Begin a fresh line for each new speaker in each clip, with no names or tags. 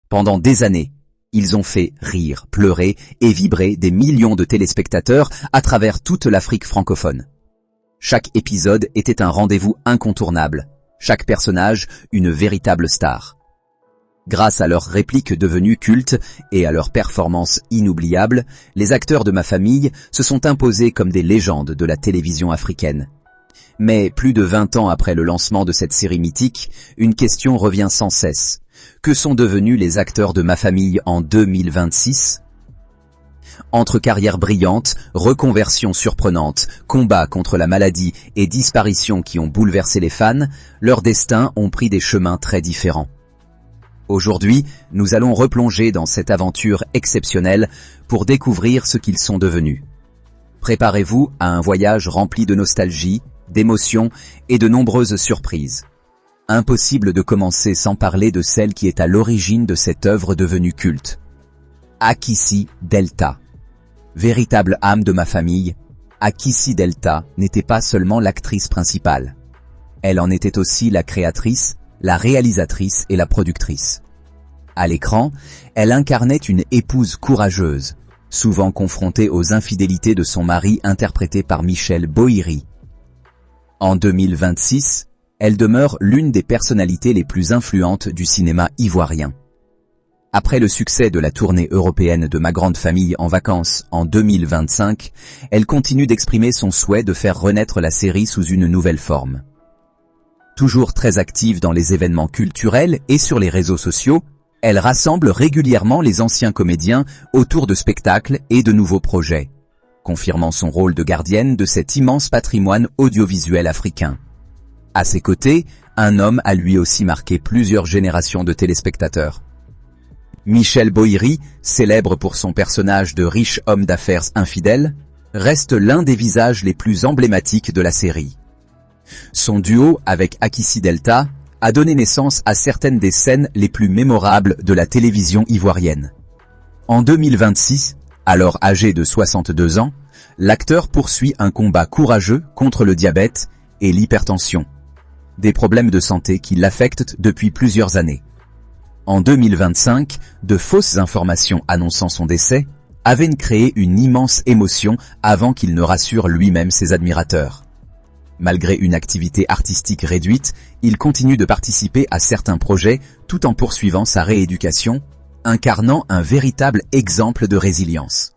Pendant des années, ils ont fait rire, pleurer et vibrer des millions de téléspectateurs à travers toute l'Afrique francophone. Chaque épisode était un rendez-vous incontournable, chaque personnage une véritable star. Grâce à leurs répliques devenues cultes et à leurs performances inoubliables, les acteurs de Ma Famille se sont imposés comme des légendes de la télévision africaine. Mais plus de 20 ans après le lancement de cette série mythique, une question revient sans cesse. Que sont devenus les acteurs de Ma Famille en 2026 ? Entre carrière brillante, reconversion surprenante, combats contre la maladie et disparitions qui ont bouleversé les fans, leurs destins ont pris des chemins très différents. Aujourd'hui, nous allons replonger dans cette aventure exceptionnelle pour découvrir ce qu'ils sont devenus. Préparez-vous à un voyage rempli de nostalgie, d'émotions et de nombreuses surprises. Impossible de commencer sans parler de celle qui est à l'origine de cette œuvre devenue culte. Akissi Delta. Véritable âme de Ma Famille, Akissi Delta n'était pas seulement l'actrice principale. Elle en était aussi la créatrice, la réalisatrice et la productrice. À l'écran, elle incarnait une épouse courageuse, souvent confrontée aux infidélités de son mari interprété par Michel Bohiri. En 2026, elle demeure l'une des personnalités les plus influentes du cinéma ivoirien. Après le succès de la tournée européenne de Ma Grande Famille en vacances en 2025, elle continue d'exprimer son souhait de faire renaître la série sous une nouvelle forme. Toujours très active dans les événements culturels et sur les réseaux sociaux, elle rassemble régulièrement les anciens comédiens autour de spectacles et de nouveaux projets, confirmant son rôle de gardienne de cet immense patrimoine audiovisuel africain. À ses côtés, un homme a lui aussi marqué plusieurs générations de téléspectateurs. Michel Bohiri, célèbre pour son personnage de riche homme d'affaires infidèle, reste l'un des visages les plus emblématiques de la série. Son duo avec Akissi Delta a donné naissance à certaines des scènes les plus mémorables de la télévision ivoirienne. En 2026, alors âgé de 62 ans, l'acteur poursuit un combat courageux contre le diabète et l'hypertension, des problèmes de santé qui l'affectent depuis plusieurs années. En 2025, de fausses informations annonçant son décès avaient créé une immense émotion avant qu'il ne rassure lui-même ses admirateurs. Malgré une activité artistique réduite, il continue de participer à certains projets tout en poursuivant sa rééducation, incarnant un véritable exemple de résilience.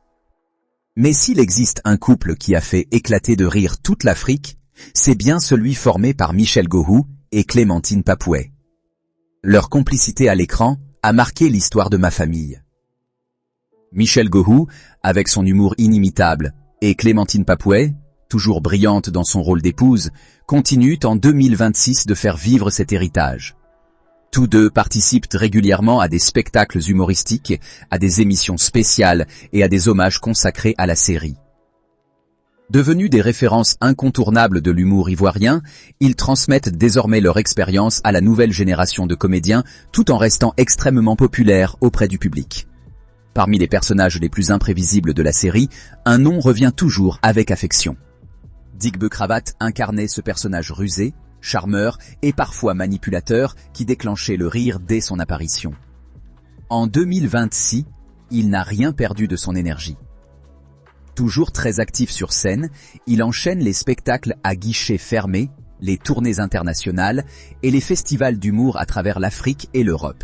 Mais s'il existe un couple qui a fait éclater de rire toute l'Afrique, c'est bien celui formé par Michel Gohou et Clémentine Papouet. Leur complicité à l'écran a marqué l'histoire de Ma Famille. Michel Gohou, avec son humour inimitable, et Clémentine Papouet, toujours brillante dans son rôle d'épouse, continuent en 2026 de faire vivre cet héritage. Tous deux participent régulièrement à des spectacles humoristiques, à des émissions spéciales et à des hommages consacrés à la série. Devenus des références incontournables de l'humour ivoirien, ils transmettent désormais leur expérience à la nouvelle génération de comédiens tout en restant extrêmement populaires auprès du public. Parmi les personnages les plus imprévisibles de la série, un nom revient toujours avec affection. Digbe Cravate incarnait ce personnage rusé, charmeur et parfois manipulateur qui déclenchait le rire dès son apparition. En 2026, il n'a rien perdu de son énergie. Toujours très actif sur scène, il enchaîne les spectacles à guichets fermés, les tournées internationales et les festivals d'humour à travers l'Afrique et l'Europe.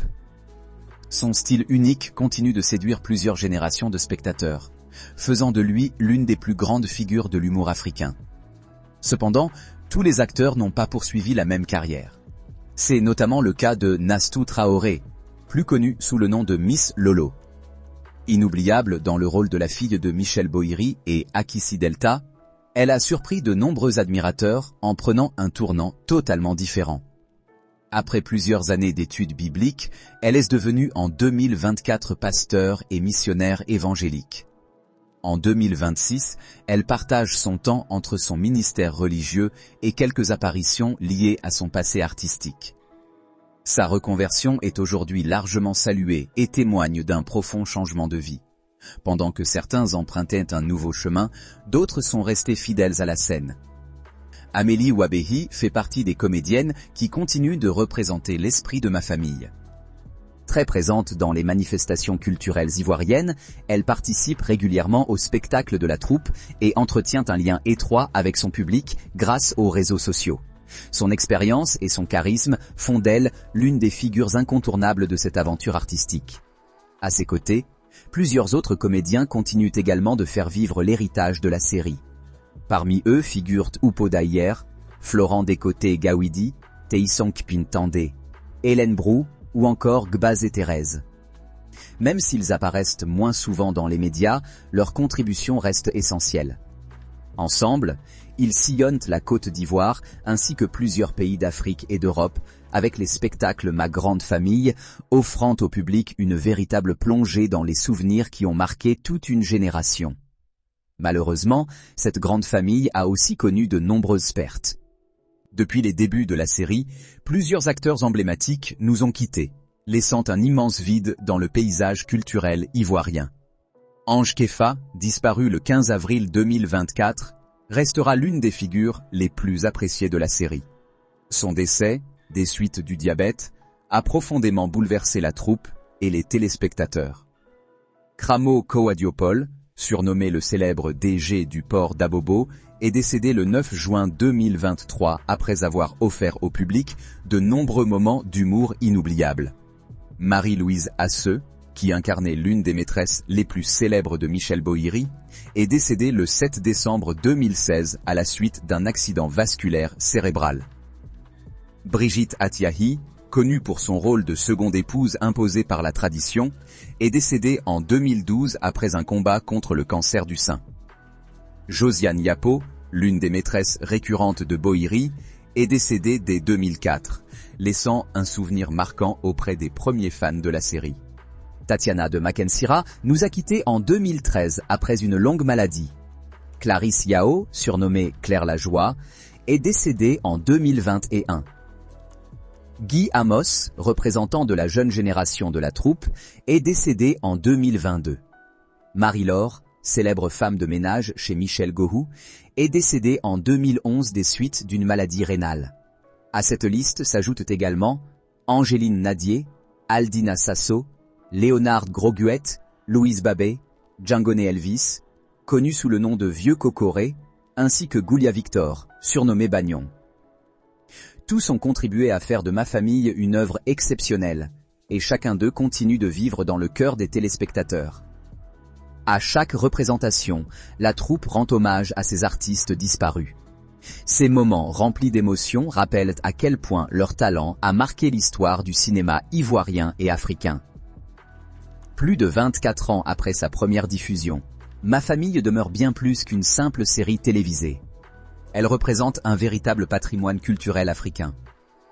Son style unique continue de séduire plusieurs générations de spectateurs, faisant de lui l'une des plus grandes figures de l'humour africain. Cependant, tous les acteurs n'ont pas poursuivi la même carrière. C'est notamment le cas de Nastou Traoré, plus connue sous le nom de Miss Lolo. Inoubliable dans le rôle de la fille de Michel Bohiri et Akissi Delta, elle a surpris de nombreux admirateurs en prenant un tournant totalement différent. Après plusieurs années d'études bibliques, elle est devenue en 2024 pasteur et missionnaire évangélique. En 2026, elle partage son temps entre son ministère religieux et quelques apparitions liées à son passé artistique. Sa reconversion est aujourd'hui largement saluée et témoigne d'un profond changement de vie. Pendant que certains empruntaient un nouveau chemin, d'autres sont restés fidèles à la scène. Amélie Wabehi fait partie des comédiennes qui continuent de représenter l'esprit de Ma Famille. Très présente dans les manifestations culturelles ivoiriennes, elle participe régulièrement au spectacle de la troupe et entretient un lien étroit avec son public grâce aux réseaux sociaux. Son expérience et son charisme font d'elle l'une des figures incontournables de cette aventure artistique. À ses côtés, plusieurs autres comédiens continuent également de faire vivre l'héritage de la série. Parmi eux figurent Upo Dayer, Florent Descoté-Gawidi, Teisong Pintandé, Hélène Brou ou encore Gbaz et Thérèse. Même s'ils apparaissent moins souvent dans les médias, leur contribution reste essentielle. Ensemble, ils sillonnent la Côte d'Ivoire ainsi que plusieurs pays d'Afrique et d'Europe avec les spectacles Ma Grande Famille, offrant au public une véritable plongée dans les souvenirs qui ont marqué toute une génération. Malheureusement, cette grande famille a aussi connu de nombreuses pertes. Depuis les débuts de la série, plusieurs acteurs emblématiques nous ont quittés, laissant un immense vide dans le paysage culturel ivoirien. Ange Kefa, disparu le 15 avril 2024, restera l'une des figures les plus appréciées de la série. Son décès, des suites du diabète, a profondément bouleversé la troupe et les téléspectateurs. Kramo Kouadiopol, surnommé le célèbre DG du port d'Abobo, est décédé le 9 juin 2023 après avoir offert au public de nombreux moments d'humour inoubliables. Marie-Louise Asseux, qui incarnait l'une des maîtresses les plus célèbres de Michel Bohiri, est décédée le 7 décembre 2016 à la suite d'un accident vasculaire cérébral. Brigitte Atiahi, connue pour son rôle de seconde épouse imposée par la tradition, est décédée en 2012 après un combat contre le cancer du sein. Josiane Yapo, l'une des maîtresses récurrentes de Bohiri, est décédée dès 2004, laissant un souvenir marquant auprès des premiers fans de la série. Tatiana de Mackensiera nous a quittés en 2013 après une longue maladie. Clarisse Yao, surnommée Claire Lajoie, est décédée en 2021. Guy Amos, représentant de la jeune génération de la troupe, est décédé en 2022. Marie-Laure, célèbre femme de ménage chez Michel Gohou, est décédée en 2011 des suites d'une maladie rénale. À cette liste s'ajoutent également Angéline Nadier, Aldina Sasso, Léonard Groguette, Louise Babet, Djangone Elvis, connu sous le nom de Vieux Cocoré, ainsi que Goulia Victor, surnommé Bagnon. Tous ont contribué à faire de Ma Famille une œuvre exceptionnelle, et chacun d'eux continue de vivre dans le cœur des téléspectateurs. À chaque représentation, la troupe rend hommage à ces artistes disparus. Ces moments remplis d'émotions rappellent à quel point leur talent a marqué l'histoire du cinéma ivoirien et africain. Plus de 24 ans après sa première diffusion, Ma Famille demeure bien plus qu'une simple série télévisée. Elle représente un véritable patrimoine culturel africain.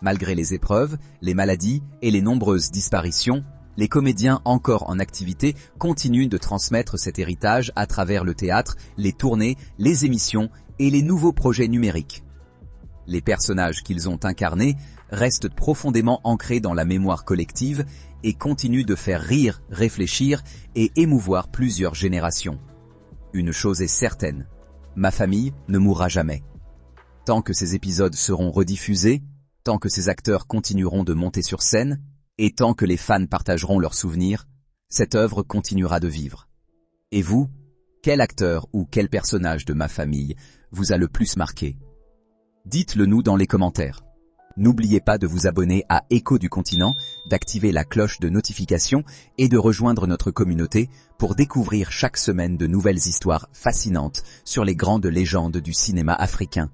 Malgré les épreuves, les maladies et les nombreuses disparitions, les comédiens encore en activité continuent de transmettre cet héritage à travers le théâtre, les tournées, les émissions et les nouveaux projets numériques. Les personnages qu'ils ont incarnés restent profondément ancrés dans la mémoire collective et continuent de faire rire, réfléchir et émouvoir plusieurs générations. Une chose est certaine, Ma Famille ne mourra jamais. Tant que ces épisodes seront rediffusés, tant que ces acteurs continueront de monter sur scène, et tant que les fans partageront leurs souvenirs, cette œuvre continuera de vivre. Et vous, quel acteur ou quel personnage de Ma Famille vous a le plus marqué? Dites-le nous dans les commentaires. N'oubliez pas de vous abonner à Écho du Continent, d'activer la cloche de notification et de rejoindre notre communauté pour découvrir chaque semaine de nouvelles histoires fascinantes sur les grandes légendes du cinéma africain.